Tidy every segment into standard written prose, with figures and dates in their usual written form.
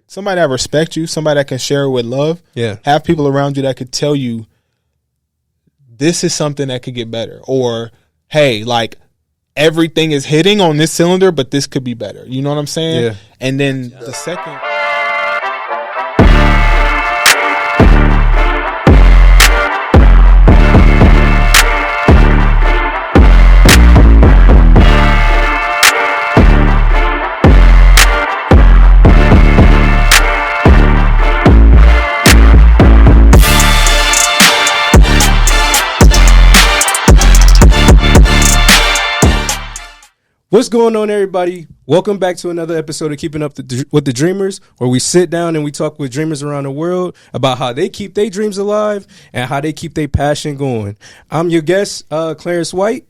somebody that respects you, somebody that can share it with love. Yeah. Have people around you that could tell you this is something that could get better, or hey, like everything is hitting on this cylinder, but this could be better. You know what I'm saying? Yeah. And then the second. What's going on, everybody? Welcome back to another episode of Keeping Up with the Dreamers, where we sit down and we talk with dreamers around the world about how they keep their dreams alive and how they keep their passion going. I'm your guest, Clarence White,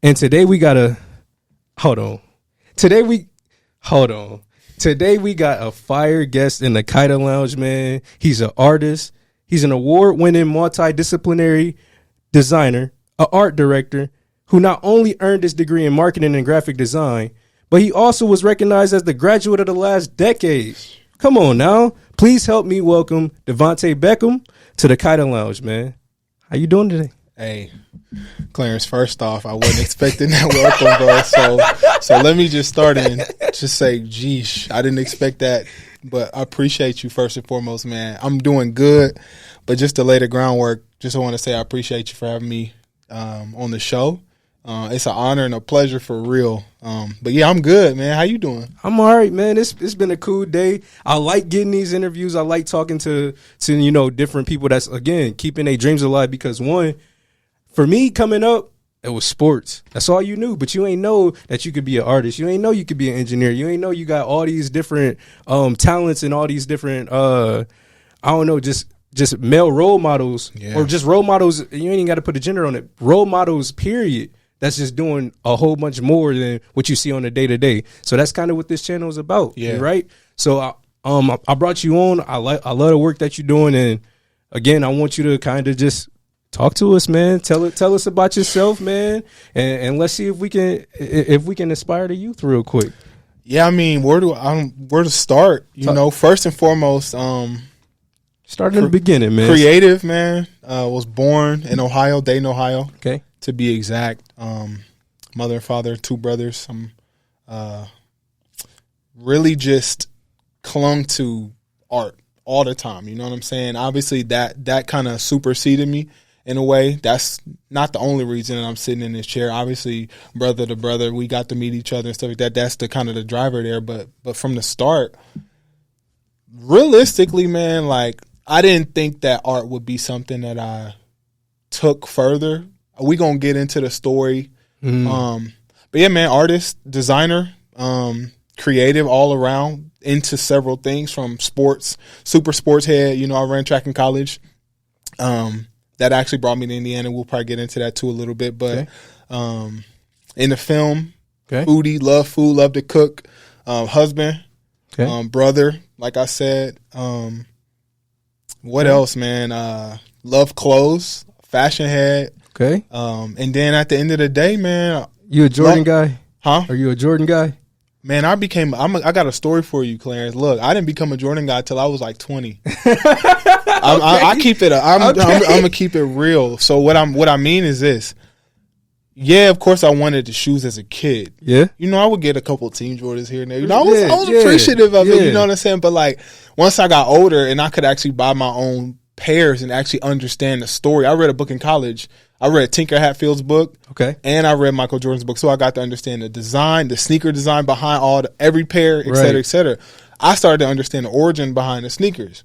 and today we got a Today we got a fire guest in the K.Y.D.A Lounge, man. He's an artist. He's an award-winning multidisciplinary designer, an art director, who not only earned his degree in marketing and graphic design, but he also was recognized as the graduate of the last decade. Come on now. Please help me welcome Davonta Beckham to the K.Y.D.A Lounge, man. How you doing today? Hey, Clarence, first off, I wasn't expecting that welcome, bro. So let me just start and just say, geesh, I didn't expect that, but I appreciate you first and foremost, man. I'm doing good, but just to lay the groundwork, just want to say I appreciate you for having me on the show. It's an honor and a pleasure for real. But yeah, I'm good, man. How you doing? I'm all right, man. It's been a cool day. I like getting these interviews. I like talking to different people that's, again, keeping their dreams alive, because one, for me coming up, it was sports. That's all you knew, but you ain't know that you could be an artist. You ain't know you could be an engineer. You ain't know you got all these different talents and all these different just male role models, or just role models. You ain't even got to put a gender on it. Role models, period. That's just doing a whole bunch more than what you see on a day to day. So that's kind of what this channel is about, right? So I brought you on. I love the work that you're doing, and again, I want you to kind of just talk to us, man. Tell us about yourself, man, and let's see if we can inspire the youth real quick. Yeah, I mean, where to start? First and foremost, start in the beginning, man. Creative, man. Was born in Ohio, Dayton, Ohio. Okay. To be exact. Mother and father, two brothers. I'm really just clung to art all the time. You know what I'm saying? Obviously, that kind of superseded me in a way. That's not the only reason that I'm sitting in this chair. Obviously, brother to brother, we got to meet each other and stuff like that. That's the kind of the driver there. But from the start, realistically, man, like, I didn't think that art would be something that I took further. We gonna get into the story. But yeah, man, artist, designer, creative all around, into several things, from sports, super sports head. I ran track in college. That actually brought me to Indiana. We'll probably get into that too a little bit. But in the film, foodie, love food, love to cook, husband, brother, like I said. What else, man? Love clothes, fashion head. Okay. And then at the end of the day, man, you a Jordan guy? Huh? Are you a Jordan guy? Man, I got a story for you, Clarence. Look, I didn't become a Jordan guy till I was like 20. I keep it. I'm gonna keep it real. So what I mean is this. Yeah, of course I wanted the shoes as a kid. Yeah. I would get a couple of Team Jordans here and there. I was appreciative of it, you know what I'm saying? But like, once I got older and I could actually buy my own pairs and actually understand the story. I read a book in college. I read Tinker Hatfield's book. Okay. And I read Michael Jordan's book. So I got to understand the design, the sneaker design behind every pair, et cetera, et cetera. I started to understand the origin behind the sneakers.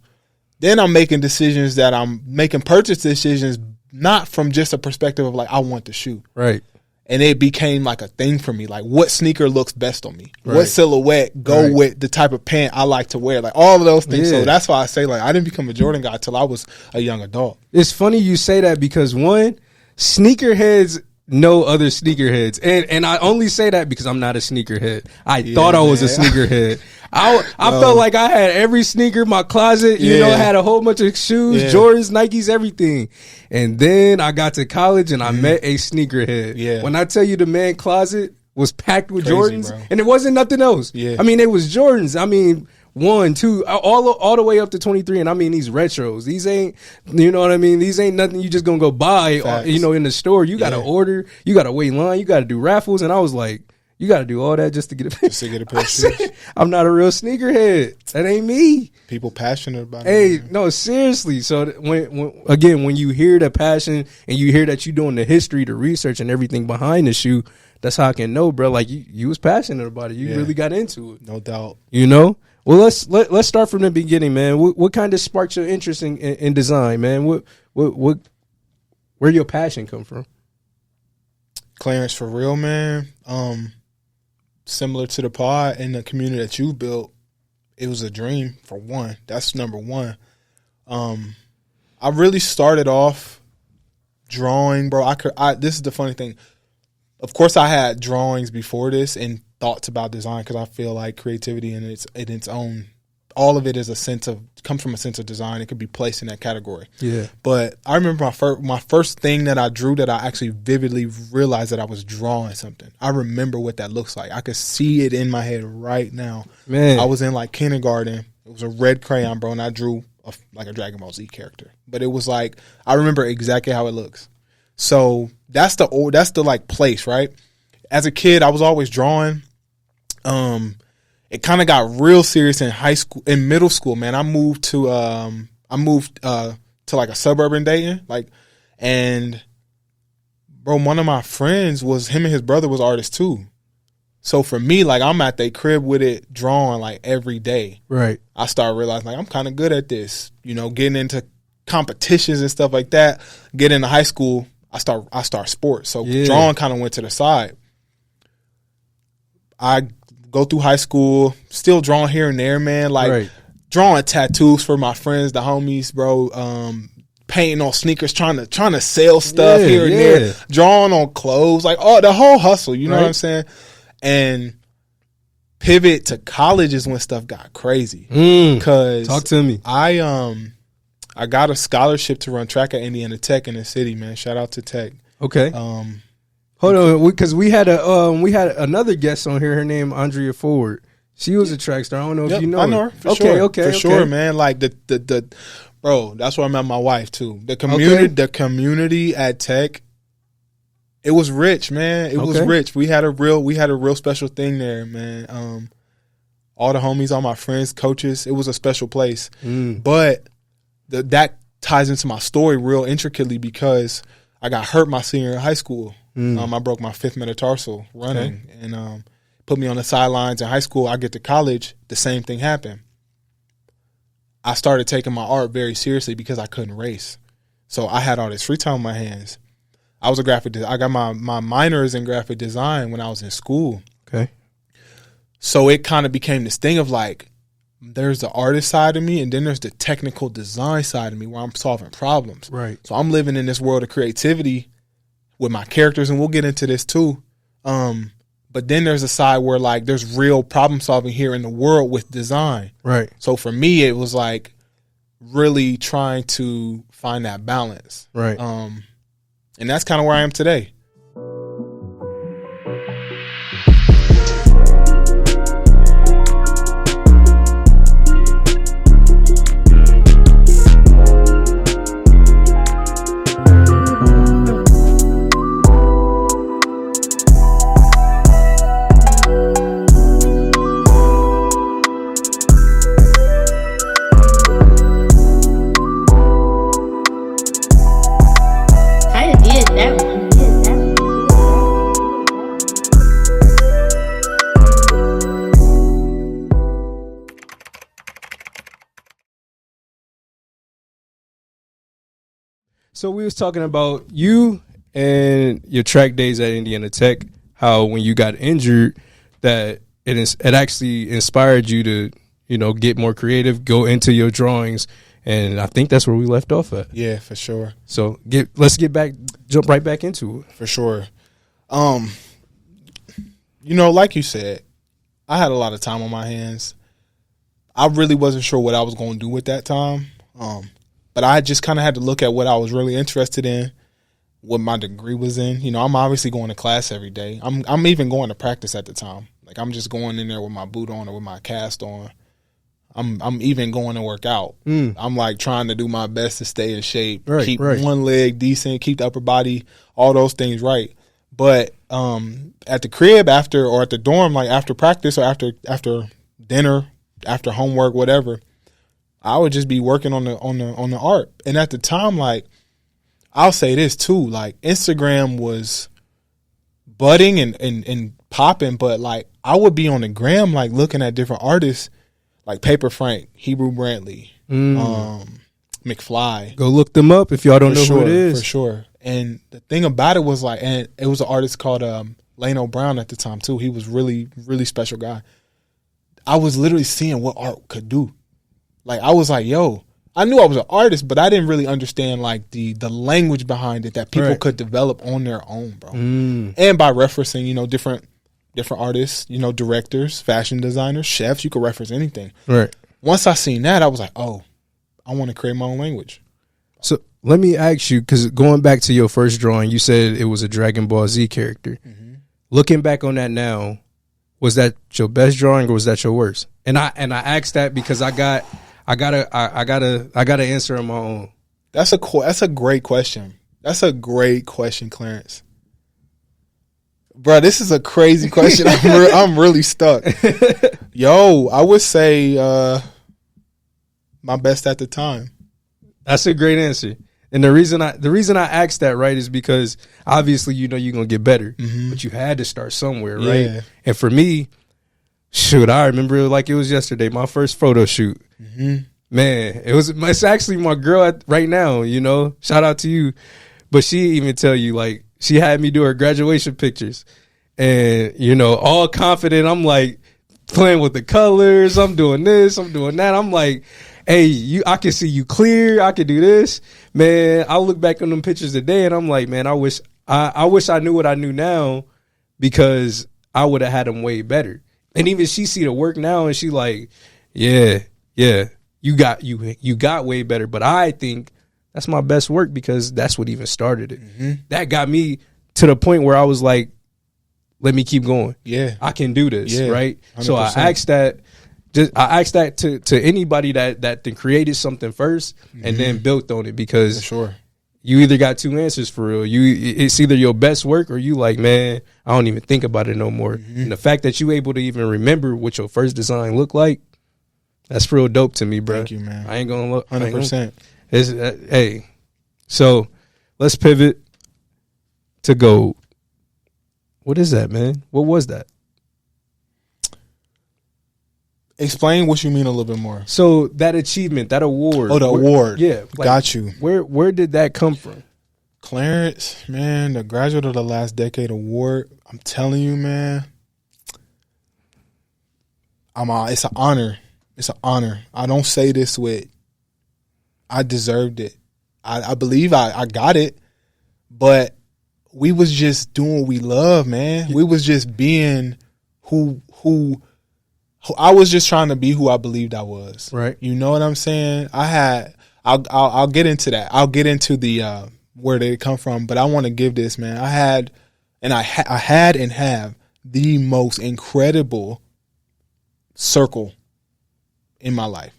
Then I'm making decisions that I'm making purchase decisions not from just a perspective of like, I want the shoe. Right. And it became like a thing for me. Like, what sneaker looks best on me? Right. What silhouette go with the type of pant I like to wear? Like, all of those things. So that's why I say, like, I didn't become a Jordan guy till I was a young adult. It's funny you say that because, one, sneakerheads know other sneakerheads. And I only say that because I'm not a sneakerhead. I thought I was a sneakerhead. I felt like I had every sneaker in my closet, you know, had a whole bunch of shoes, Jordans, Nikes, everything. And then I got to college and I met a sneakerhead. Yeah. When I tell you the man closet was packed with Jordans, bro. And it wasn't nothing else. Yeah. I mean, it was Jordans. I mean, 1, 2, all the way up to 23. And I mean, these retros, these ain't, you know what I mean? These ain't nothing you just gonna go buy, you know, in the store. You got to order, you got to wait in line, you got to do raffles. And I was like, you got to do all that just to get a pair. Just to get a pair of shoes. I'm not a real sneakerhead. That ain't me. People passionate about it. Hey, no, seriously. So when you hear the passion and you hear that you're doing the history, the research, and everything behind the shoe, that's how I can know, bro. Like you was passionate about it. You really got into it. No doubt. You know. Well, let's start from the beginning, man. What kind of sparked your interest in design, man? Where your passion come from? Clarence, for real, man. Similar to the pod and the community that you built, it was a dream, for one. That's number one. I really started off drawing, bro. This is the funny thing. Of course, I had drawings before this and thoughts about design, because I feel like creativity in its own, all of it is comes from a sense of design. It could be placed in that category. Yeah. But I remember my first thing that I drew that I actually vividly realized that I was drawing something. I remember what that looks like. I could see it in my head right now. Man, I was in like kindergarten. It was a red crayon, bro, and I drew like a Dragon Ball Z character. But it was like, I remember exactly how it looks. So that's the like place, right? As a kid, I was always drawing. It kind of got real serious in high school, in middle school, man. I moved to like a suburban Dayton, and bro, one of my friends him and his brother was artists too. So for me, like, I'm at their crib with it, drawing like every day. Right. I started realizing like I'm kind of good at this, you know, getting into competitions and stuff like that. Get into high school, I start sports, so drawing kind of went to the side. I go through high school, still drawing here and there, man. Like drawing tattoos for my friends, the homies, bro. Painting on sneakers, trying to sell stuff here and there. Drawing on clothes, like the whole hustle. You know what I'm saying? And pivot to college is when stuff got crazy. Cause talk to me. I got a scholarship to run track at Indiana Tech in the city, man. Shout out to Tech. Okay. Hold on, because we had another guest on here. Her name Andrea Ford. She was a track star. I don't know if you know. I know her for sure. For sure, man. Like the bro. That's where I met my wife too. The community at Tech. It was rich, man. It was rich. We had a real special thing there, man. All the homies, all my friends, coaches. It was a special place. But that ties into my story real intricately, because I got hurt my senior year of high school. I broke my 5th metatarsal running, and put me on the sidelines in high school. I get to college, the same thing happened. I started taking my art very seriously because I couldn't race. So I had all this free time on my hands. I was a graphic designer. I got my minors in graphic design when I was in school. Okay. So it kind of became this thing of like, there's the artist side of me, and then there's the technical design side of me where I'm solving problems. Right. So I'm living in this world of creativity with my characters, and we'll get into this too. But then there's a side where like there's real problem solving here in the world with design. Right. So for me, it was like really trying to find that balance. Right. And that's kind of where I am today. So we was talking about you and your track days at Indiana Tech, how when you got injured, that it actually inspired you to, you know, get more creative, go into your drawings, and I think that's where we left off at. Yeah, for sure. So let's jump right back into it. For sure. You know, like you said, I had a lot of time on my hands. I really wasn't sure what I was going to do with that time. But I just kind of had to look at what I was really interested in, what my degree was in. You know, I'm obviously going to class every day. I'm even going to practice at the time. Like, I'm just going in there with my boot on or with my cast on. I'm even going to work out. I'm like trying to do my best to stay in shape, keep right. one leg decent, keep the upper body, all those things right. But at the crib after, or at the dorm, like after practice or after dinner, after homework, whatever, I would just be working on the art. And at the time, like, I'll say this too, like Instagram was budding and popping, but like I would be on the gram like looking at different artists like Paper Frank, Hebrew Brantley, McFly. Go look them up if y'all don't know who it is. For sure. And the thing about it was like, and it was an artist called Lano Brown at the time too. He was really, really special guy. I was literally seeing what art could do. Like I was like, yo, I knew I was an artist, but I didn't really understand like the language behind it that people could develop on their own, bro. And by referencing, you know, different artists, you know, directors, fashion designers, chefs, you could reference anything. Right. Once I seen that, I was like, oh, I want to create my own language. So let me ask you, because going back to your first drawing, you said it was a Dragon Ball Z character. Looking back on that now, was that your best drawing or was that your worst? And I asked that because I gotta answer on my own. That's a great question. That's a great question, Clarence. Bro, this is a crazy question. I'm really stuck. Yo, I would say my best at the time. That's a great answer. And the reason I asked that, right, is because obviously you know you're gonna get better, but you had to start somewhere, right? Yeah. And for me, shoot, I remember it like it was yesterday, my first photo shoot. Man, it's actually my girl right now, you know. Shout out to you. But she even tell you, like, she had me do her graduation pictures. And, you know, all confident, I'm like playing with the colors, I'm doing this, I'm doing that. I'm like, hey, I can see you clear, I can do this. Man, I look back on them pictures today and I'm like, man, I wish I knew what I knew now, because I would have had them way better. And even she see the work now and she like, yeah, you got way better. But I think that's my best work because that's what even started it. That got me to the point where I was like, let me keep going. Yeah, I can do this, right? 100%. So I asked that to anybody that then created something first and then built on it, because for sure, you either got two answers for real. It's either your best work or you like, man, I don't even think about it no more. And the fact that you able to even remember what your first design looked like, that's real dope to me, bro. Thank you, man. I ain't gonna look 100%. Hey, so let's pivot to gold. What is that, man? What was that? Explain what you mean a little bit more. So that achievement, that award. Oh, the award. Yeah. Like, got you. Where did that come from? Clarence, man, the Graduate of the Last Decade Award. I'm telling you, man. It's an honor. It's an honor. I don't say this with, I deserved it. I believe I got it, but we was just doing what we love, man. We was just being who I was just trying to be who I believed I was. Right. You know what I'm saying? I'll get into that. I'll get into the where they come from, but I want to give this, man. I had and have the most incredible circle in my life.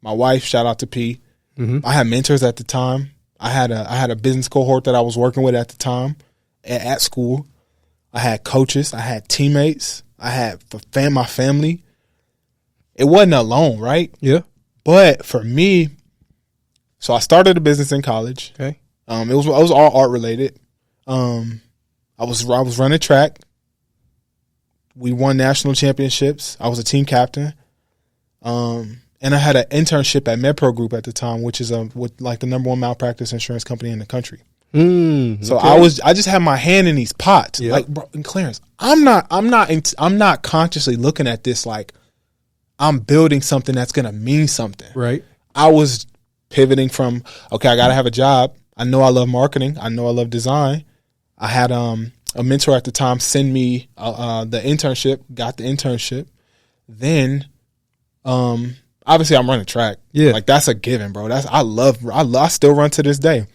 My wife, shout out to P. I had mentors at the time. I had a business cohort that I was working with at the time at school. I had coaches. I had teammates. I had my family. It wasn't alone, right? Yeah. But for me, so I started a business in college. Okay. It was all art related. I was running track. We won national championships. I was a team captain. And I had an internship at MedPro Group at the time, which is with like the number one malpractice insurance company in the country. So okay. I just had my hand in these pots. Yep. Like, bro, and Clarence, I'm not consciously looking at this like I'm building something that's gonna mean something. Right. I was pivoting from, okay, I gotta have a job. I know I love marketing. I know I love design. I had a mentor at the time send me the internship. Got the internship. Then, obviously I'm running track. Yeah, like that's a given, bro. I still run to this day.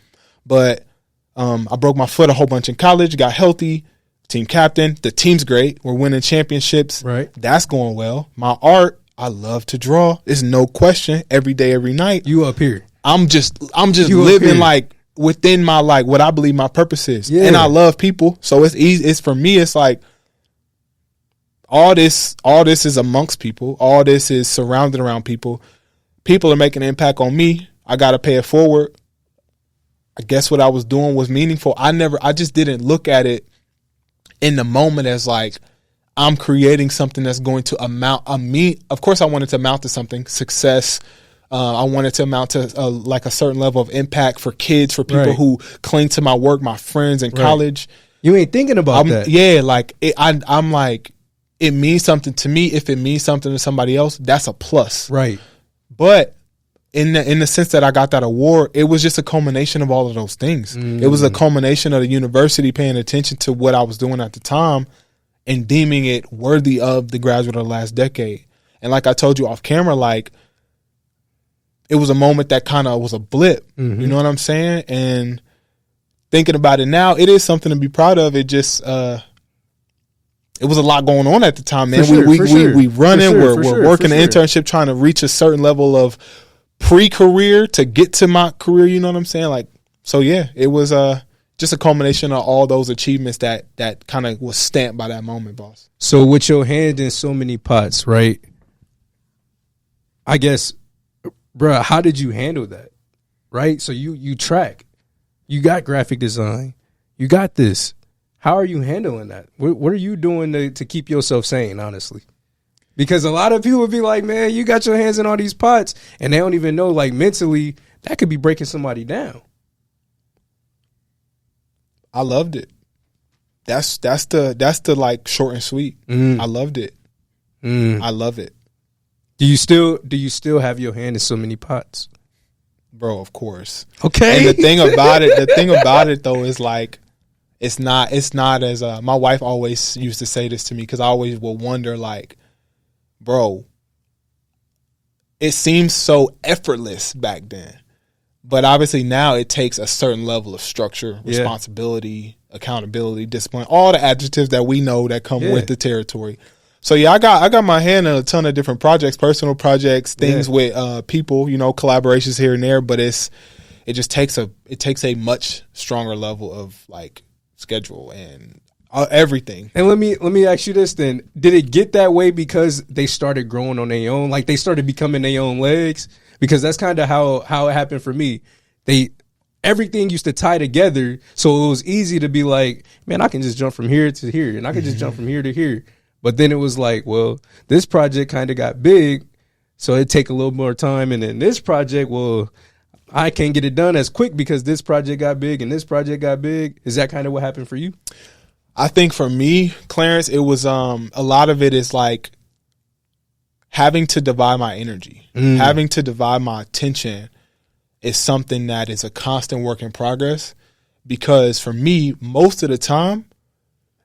But I broke my foot a whole bunch in college. Got healthy. Team captain. The team's great. We're winning championships. Right. That's going well. My art, I love to draw. There's no question. Every day, every night. You up here. I'm just living like within my like what I believe my purpose is. Yeah. And I love people. So it's easy. It's for me, it's like all this is amongst people. All this is surrounded around people. People are making an impact on me. I gotta pay it forward. I guess what I was doing was meaningful. I just didn't look at it in the moment as like I'm creating something that's going to amount of course I wanted to amount to something, success. I wanted to amount to like a certain level of impact for kids, for people who cling to my work, my friends in college. You ain't thinking about that. Yeah, like I'm like, it means something to me. If it means something to somebody else, that's a plus. Right. But in the sense that I got that award, it was just a culmination of all of those things. It was a culmination of the university paying attention to what I was doing at the time and deeming it worthy of the graduate of the last decade. And like I told you off camera, like, it was a moment that kind of was a blip. You know what I'm saying? And thinking about it now, it is something to be proud of. It just, it was a lot going on at the time, man. We running, we're working an internship, trying to reach a certain level of pre-career to get to my career. You know what I'm saying? Like, so yeah, it was just a culmination of all those achievements that kind of was stamped by that moment, boss. So with your hand in so many pots, right? I guess, bruh, how did you handle that? Right? So you track, you got graphic design, you got this. How are you handling that? What are you doing to keep yourself sane, honestly? Because a lot of people would be like, man, you got your hands in all these pots, and they don't even know, like, mentally, that could be breaking somebody down. I loved it. That's the like short and sweet. I loved it. I love it. Do you still have your hand in so many pots? Bro, of course. Okay. And the thing about it though is like it's not as my wife always used to say this to me, because I always will wonder, like, bro, it seems so effortless back then. But obviously now it takes a certain level of structure, responsibility, accountability, discipline, all the adjectives that we know that come with the territory. So yeah, I got my hand in a ton of different projects, personal projects, things with people, you know, collaborations here and there. But it just takes a much stronger level of like schedule and everything. And let me ask you this then: did it get that way because they started growing on their own, like they started becoming their own legs? Because that's kind of how it happened for me. Everything used to tie together, so it was easy to be like, man, I can just jump from here to here, and I can just jump from here to here. But then it was like, well, this project kind of got big, so it'd take a little more time. And then this project, well, I can't get it done as quick because this project got big and this project got big. Is that kind of what happened for you? I think for me, Clarence, it was a lot of it is like having to divide my energy, having to divide my attention is something that is a constant work in progress. Because for me, most of the time,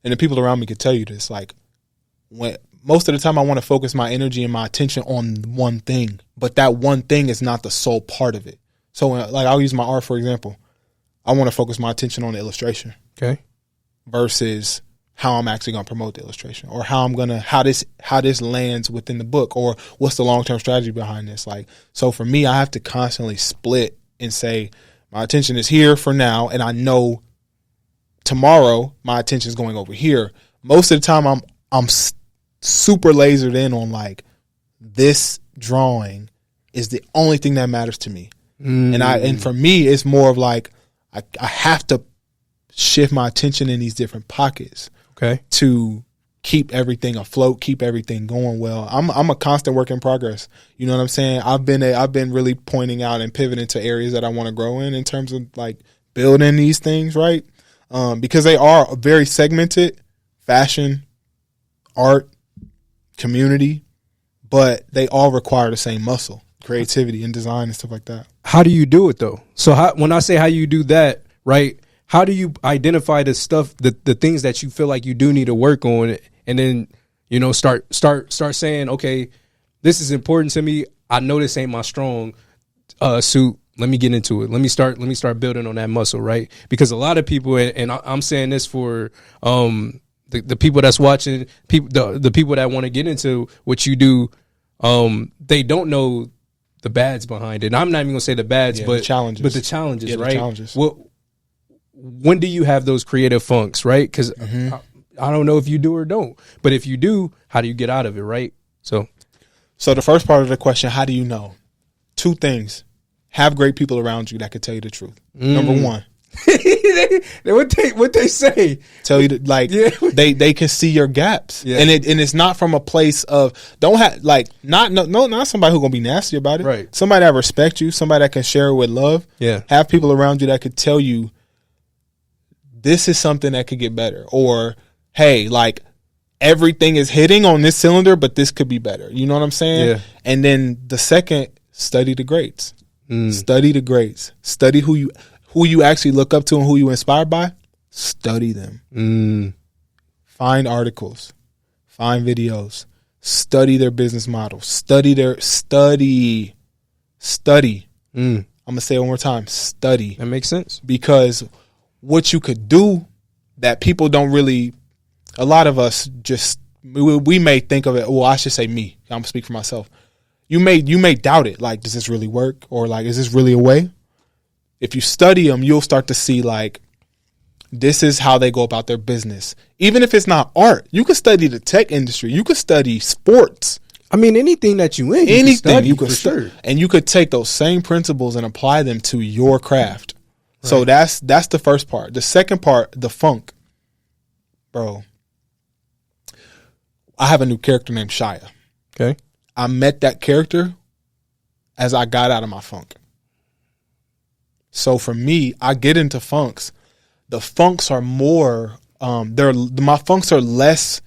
and the people around me could tell you this, like, most of the time I want to focus my energy and my attention on one thing, but that one thing is not the sole part of it. So like I'll use my art, for example. I want to focus my attention on the illustration. Okay. Versus how I'm actually going to promote the illustration, or how this lands within the book, or what's the long-term strategy behind this. Like, so for me, I have to constantly split and say my attention is here for now. And I know tomorrow my attention is going over here. Most of the time I'm super lasered in on like this drawing is the only thing that matters to me. And for me, it's more of like, I have to shift my attention in these different pockets. Okay. To keep everything afloat, keep everything going well. I'm a constant work in progress. You know what I'm saying? I've been really pointing out and pivoting to areas that I want to grow in terms of like building these things, right? Because they are very segmented: fashion, art, community, but they all require the same muscle, creativity and design and stuff like that. How do you do it though? So when I say how you do that, right? How do you identify the stuff, the things that you feel like you do need to work on, and then, you know, start saying, okay, this is important to me. I know this ain't my strong suit. Let me get into it. Let me start building on that muscle, right? Because a lot of people, and I'm saying this for the people that's watching, the people that want to get into what you do. they don't know the bads behind it. And I'm not even gonna say the bads, but the challenges. But the challenges, yeah, right? The challenges. When do you have those creative funks, right? Because I don't know if you do or don't, but if you do, how do you get out of it, right? So the first part of the question, how do you know? Two things: have great people around you that could tell you the truth. Number one. what they say, tell you that, like, they can see your gaps, and it's not from a place of don't have like not somebody who's gonna be nasty about it, right? Somebody that respect you, somebody that can share it with love. Have people around you that could tell you this is something that could get better, or hey, like everything is hitting on this cylinder, but this could be better. You know what I'm saying? And then the second, study the greats. Study the greats. Study who you actually look up to and who you inspired by. Study them. Find articles. Find videos. Study their business models. Study. I'm gonna say it one more time. Study. That makes sense. Because what you could do that people don't really, a lot of us just, we may think of it, well, I should say me. I'm gonna speak for myself. You may doubt it. Like, does this really work? Or like, is this really a way? If you study them, you'll start to see like, this is how they go about their business. Even if it's not art, you could study the tech industry. You could study sports. I mean, anything that you in, you could study. And you could take those same principles and apply them to your craft. Right. So that's the first part. The second part, the funk. Bro, I have a new character named Shia. Okay. I met that character as I got out of my funk. So for me, I get into funks. The funks are more, my funks are less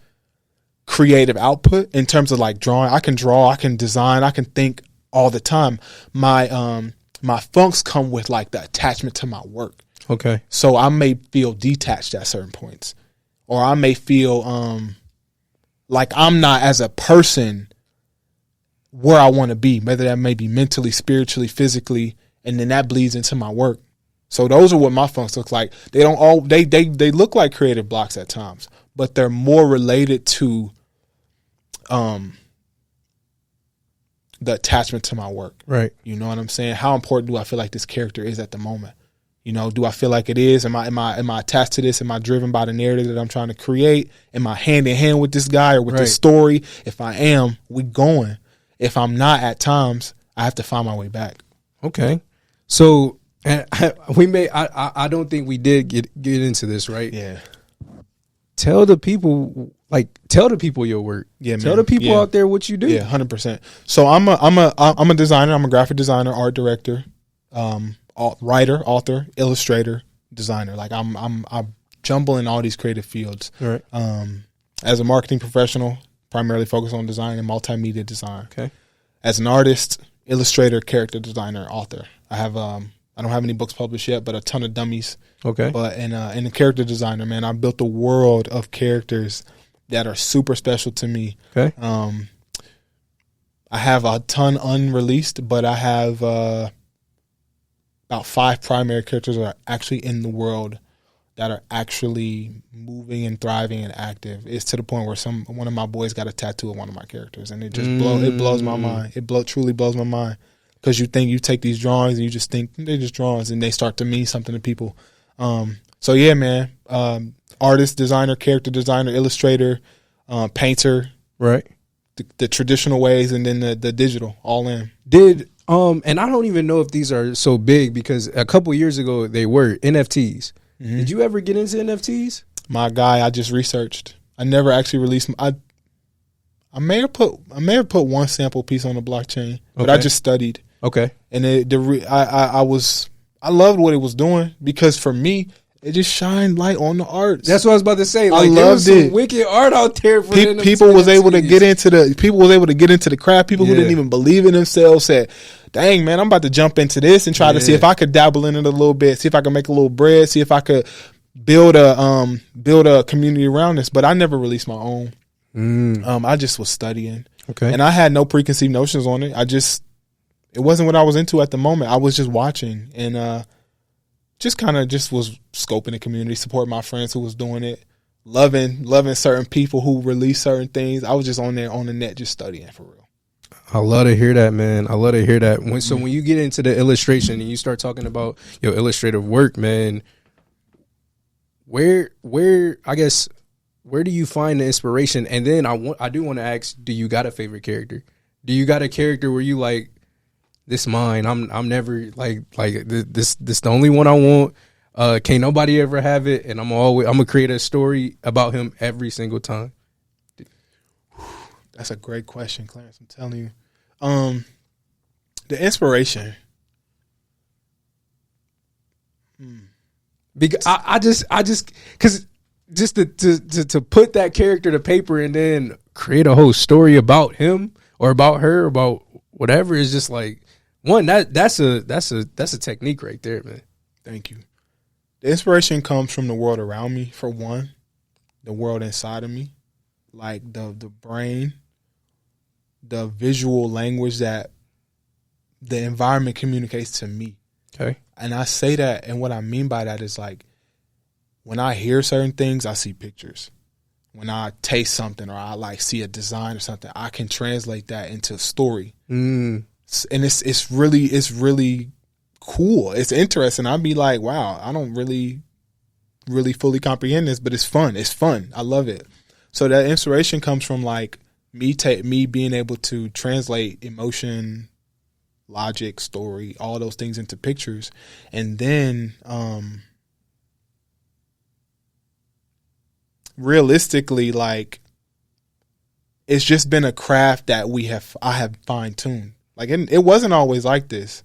creative output in terms of like drawing. I can draw, I can design, I can think all the time. My funks come with like the attachment to my work. Okay. So I may feel detached at certain points, or I may feel like I'm not as a person where I want to be, whether that may be mentally, spiritually, physically, and then that bleeds into my work. So those are what my funks look like. They don't all they look like creative blocks at times, but they're more related to the attachment to my work. Right. You know what I'm saying? How important do I feel like this character is at the moment? You know, do I feel like it is? Am I attached to this? Am I driven by the narrative that I'm trying to create? Am I hand in hand with this guy or with this story? If I am, we going. If I'm not, at times, I have to find my way back. Okay. So I don't think we did get into this, right? Yeah. Tell the people your work. Yeah, man. Tell the people out there what you do. Yeah, 100%. So I'm a designer. I'm a graphic designer, art director, writer, author, illustrator, designer. Like I jumble in all these creative fields. Right. As a marketing professional, primarily focused on design and multimedia design. Okay. As an artist, illustrator, character designer, author. I don't have any books published yet, but a ton of dummies. Okay. But in the character designer, man, I built a world of characters that are super special to me. Okay. I have a ton unreleased, but I have about 5 primary characters that are actually in the world that are actually moving and thriving and active. It's to the point where one of my boys got a tattoo of one of my characters, and it just blows my mind. It truly blows my mind, because you take these drawings and you just think they're just drawings, and they start to mean something to people. So yeah, man, artist, designer, character designer, illustrator, painter, right? The traditional ways, and then the digital, all in. And I don't even know if these are so big, because a couple years ago they were NFTs. Mm-hmm. Did you ever get into NFTs? My guy, I just researched. I never actually released. I may have put one sample piece on the blockchain, but I just studied. Okay. And I loved what it was doing, because for me, it just shined light on the art. That's what I was about to say. Like, I loved there was some wicked art out there for people was able to get into the craft. People who didn't even believe in themselves said, "Dang, man, I'm about to jump into this and try to see if I could dabble in it a little bit, see if I could make a little bread, see if I could build a community around this." But I never released my own. I just was studying. Okay. And I had no preconceived notions on it. It wasn't what I was into at the moment. I was just watching and just was scoping the community, supporting my friends who was doing it, loving certain people who release certain things. I was just on there on the net just studying for real. I love to hear that, man. I love to hear that. When you get into the illustration and you start talking about your illustrative work, man, where do you find the inspiration? And then I do want to ask, do you got a favorite character? Do you got a character where you like, this mine? I'm never like this the only one I want. Can't nobody ever have it, and I'm gonna create a story about him every single time. That's a great question, Clarence. I'm telling you. The inspiration. Because I just because just to put that character to paper and then create a whole story about him or about her, about whatever, is just like that's a technique right there, man. Thank you. The inspiration comes from the world around me, for one, the world inside of me, like the brain, the visual language that the environment communicates to me. Okay. And I say that, and what I mean by that is like, when I hear certain things, I see pictures. When I taste something or I like see a design or something, I can translate that into a story. And it's really cool. It's interesting. I'd be like, wow, I don't really fully comprehend this, but it's fun. It's fun. I love it. So that inspiration comes from like me being able to translate emotion, logic, story, all those things into pictures. And then realistically, like, it's just been a craft that I have fine-tuned. Like, it wasn't always like this,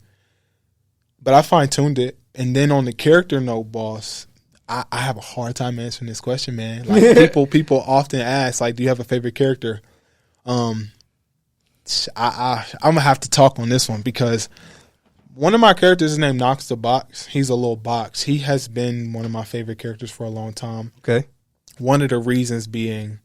but I fine-tuned it. And then on the character note, boss, I have a hard time answering this question, man. Like, people often ask, like, do you have a favorite character? I'm gonna have to talk on this one, because one of my characters is named Knox the Box. He's a little box. He has been one of my favorite characters for a long time. Okay. One of the reasons being,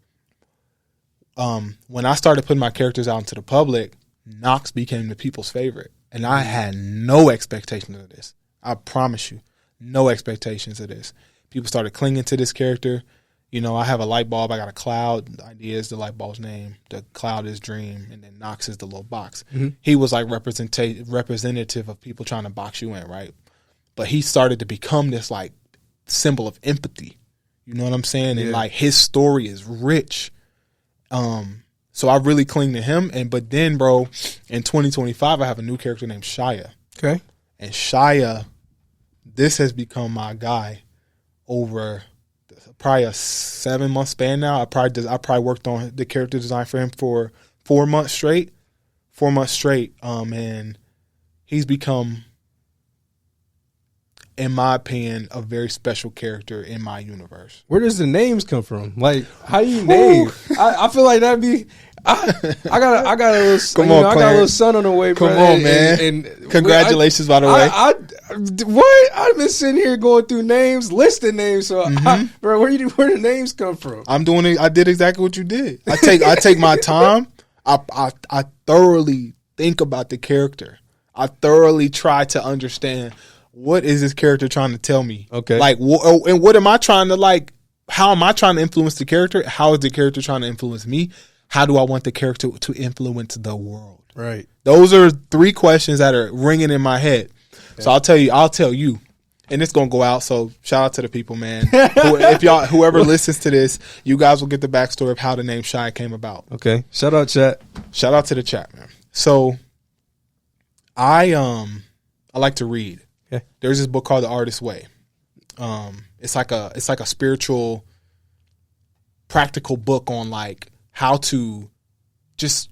when I started putting my characters out into the public, Knox became the people's favorite. And I had no expectations of this. I promise you, no expectations of this. People started clinging to this character. You know, I have a light bulb. I got a cloud. The idea is the light bulb's name. The cloud is Dream. And then Knox is the little box. Mm-hmm. He was like representative of people trying to box you in, right? But he started to become this like symbol of empathy. You know what I'm saying? Yeah. And like his story is rich. So I really cling to him. But then, bro, in 2025, I have a new character named Shia. Okay. And Shia, this has become my guy over probably a 7-month span now. I probably worked on the character design for him for 4 months straight. And he's become, in my opinion, a very special character in my universe. Where does the names come from? Like, how do you name? I feel like that'd be. I got a little. I got a little son on the way. Come on, man! And congratulations, by the way. What? I've been sitting here going through names, listing names. So, bro, where the names come from? I'm doing it. I did exactly what you did. I take my time. I thoroughly think about the character. I thoroughly try to understand, what is this character trying to tell me? Okay. Like, and what am I trying to, like, how am I trying to influence the character? How is the character trying to influence me? How do I want the character to influence the world? Right. Those are 3 questions that are ringing in my head. Yeah. So I'll tell you, and it's going to go out. So shout out to the people, man. Whoever listens to this, you guys will get the backstory of how the name Shia came about. Okay. Shout out chat. Shout out to the chat, man. So I like to read. Yeah. There's this book called The Artist's Way. It's like a spiritual, practical book on like how to just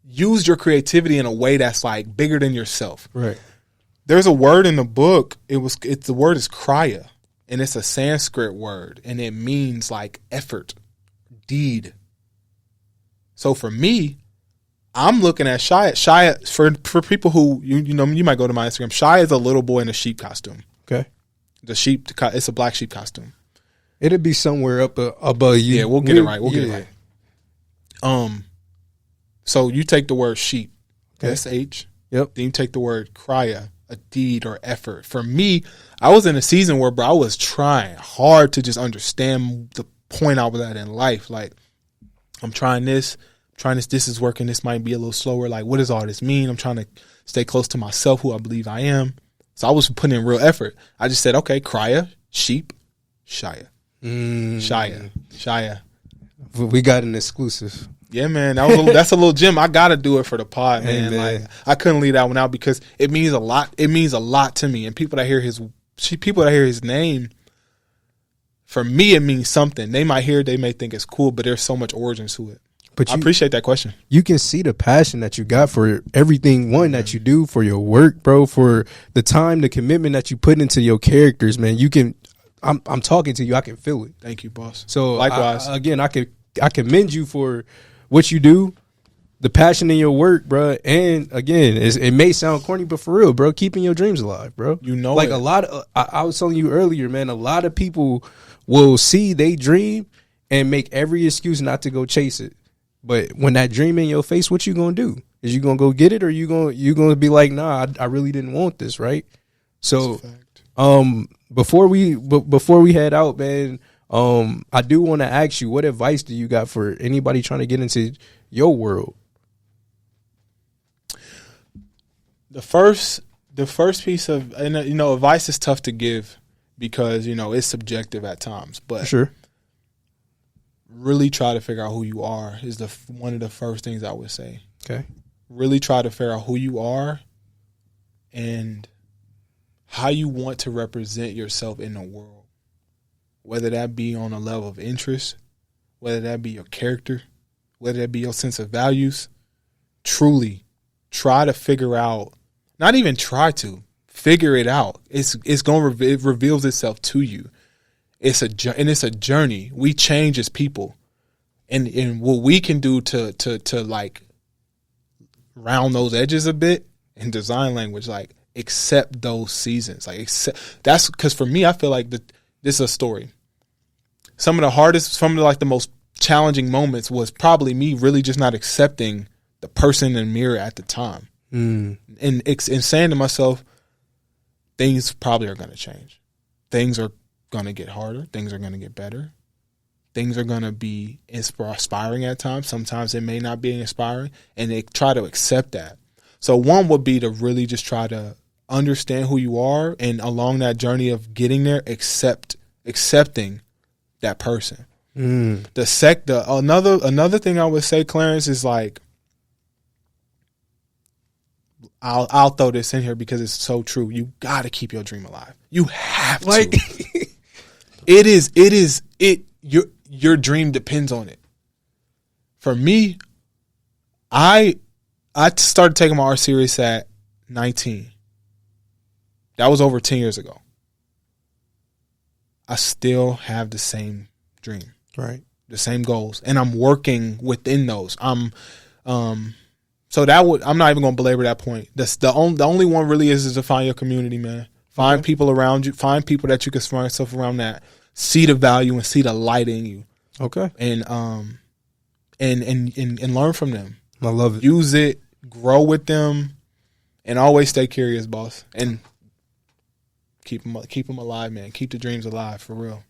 use your creativity in a way that's like bigger than yourself. Right. There's a word in the book. The word is K.Y.D.A, and it's a Sanskrit word, and it means like effort, deed. So for me, I'm looking at Shia. Shia, for people who you know, you might go to my Instagram. Shia is a little boy in a sheep costume. Okay. It's a black sheep costume. It'd be somewhere up above you. Yeah, we'll get it right. We'll get it right. So you take the word sheep, okay. SH. Yep. Then you take the word K.Y.D.A, a deed or effort. For me, I was in a season where, bro, I was trying hard to just understand the point I was at in life. Like, I'm trying this, this is working. This might be a little slower. Like, what does all this mean? I'm trying to stay close to myself, who I believe I am. So I was putting in real effort. I just said, okay, Krya, sheep, Shia. Shia. We got an exclusive. Yeah, man. That's a little gem. I got to do it for the pod, man. Like, I couldn't leave that one out because it means a lot. It means a lot to me. And people that hear his name, for me, it means something. They might hear it, they may think it's cool, but there's so much origins to it. But I appreciate that question. You can see the passion that you got for everything, that you do, for your work, bro, for the time, the commitment that you put into your characters, man. I'm talking to you. I can feel it. Thank you, boss. So likewise, I commend you for what you do, the passion in your work, bro. And again, it may sound corny, but for real, bro, keeping your dreams alive, bro. Like a lot of, I was telling you earlier, man, a lot of people will see they dream and make every excuse not to go chase it. But when that dream in your face, what you gonna do? Is you gonna go get it, or you gonna be like, nah, I really didn't want this, right? So, before we head out, man, I do want to ask you, what advice do you got for anybody trying to get into your world? The first piece of, and advice is tough to give because it's subjective at times, but sure. Really try to figure out who you are is one of the first things I would say. Okay. Really try to figure out who you are and how you want to represent yourself in the world. Whether that be on a level of interest, whether that be your character, whether that be your sense of values. Truly try to figure out, not even try to, figure it out. It reveals itself to you. It's a journey. We change as people, and what we can do to like round those edges a bit in design language, like accept those seasons. Like that's because for me, I feel like this is a story. Some of the most challenging moments was probably me really just not accepting the person in the mirror at the time, and saying to myself, things probably are going to change. Things are going to get harder. Things are going to get better. Things are going to be inspiring at times. Sometimes it may not be inspiring, and they try to accept that. So one would be to really just try to understand who you are, and along that journey of getting there, accepting that person. Another thing I would say, Clarence, is like, I'll throw this in here because it's so true. You got to keep your dream alive. You have to. Like, your dream depends on it. For me, I started taking my art serious at 19. That was over 10 years ago. I still have the same dream. Right. The same goals. And I'm working within those. So I'm not even going to belabor that point. The only one really is to find your community, man. Find people around you. Find people that you can surround yourself around that see the value and see the light in you. Okay. And learn from them. I love it. Use it. Grow with them, and always stay curious, boss. And keep them alive, man. Keep the dreams alive, for real.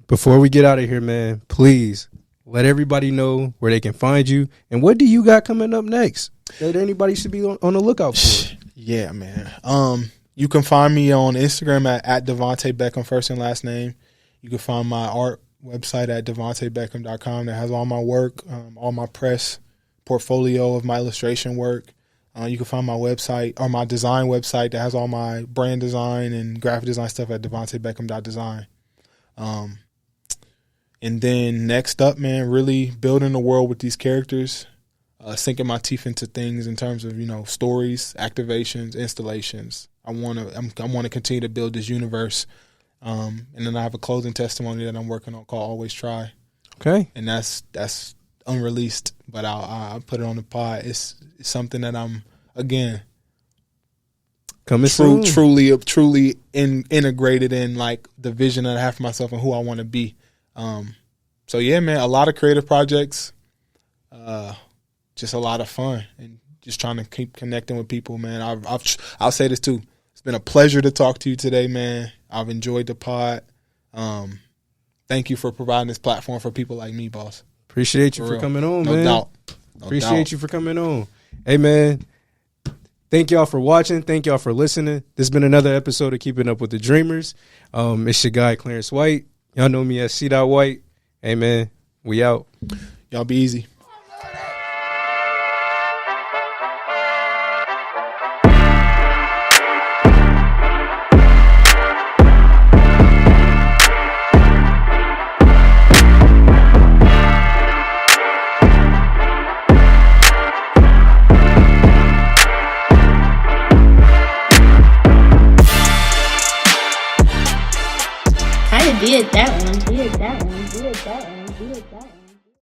Before we get out of here, man, please let everybody know where they can find you, and what do you got coming up next that anybody should be on the lookout for? Yeah, man. You can find me on Instagram at Davonta Beckham, first and last name. You can find my art website at davontabeckham.com that has all my work, all my press portfolio of my illustration work. You can find my website or my design website that has all my brand design and graphic design stuff at davontabeckham.design. And then next up, man, really building the world with these characters, sinking my teeth into things in terms of, stories, activations, installations. I want to continue to build this universe. And then I have a closing testimony that I'm working on called Always Try. Okay. And that's unreleased, but I'll put it on the pod. It's something that I'm, again, coming truly integrated in, like, the vision that I have for myself and who I want to be. So yeah, man, a lot of creative projects, just a lot of fun, and just trying to keep connecting with people, man. I'll say this too. It's been a pleasure to talk to you today, man. I've enjoyed the pod. Thank you for providing this platform for people like me, boss. Appreciate you for coming on, man. No doubt. Appreciate you for coming on. Hey, man. Thank y'all for watching. Thank y'all for listening. This has been another episode of Keeping Up with the Dreamers. It's your guy, Clarence White. Y'all know me as c.white. Hey, man, we out. Y'all be easy.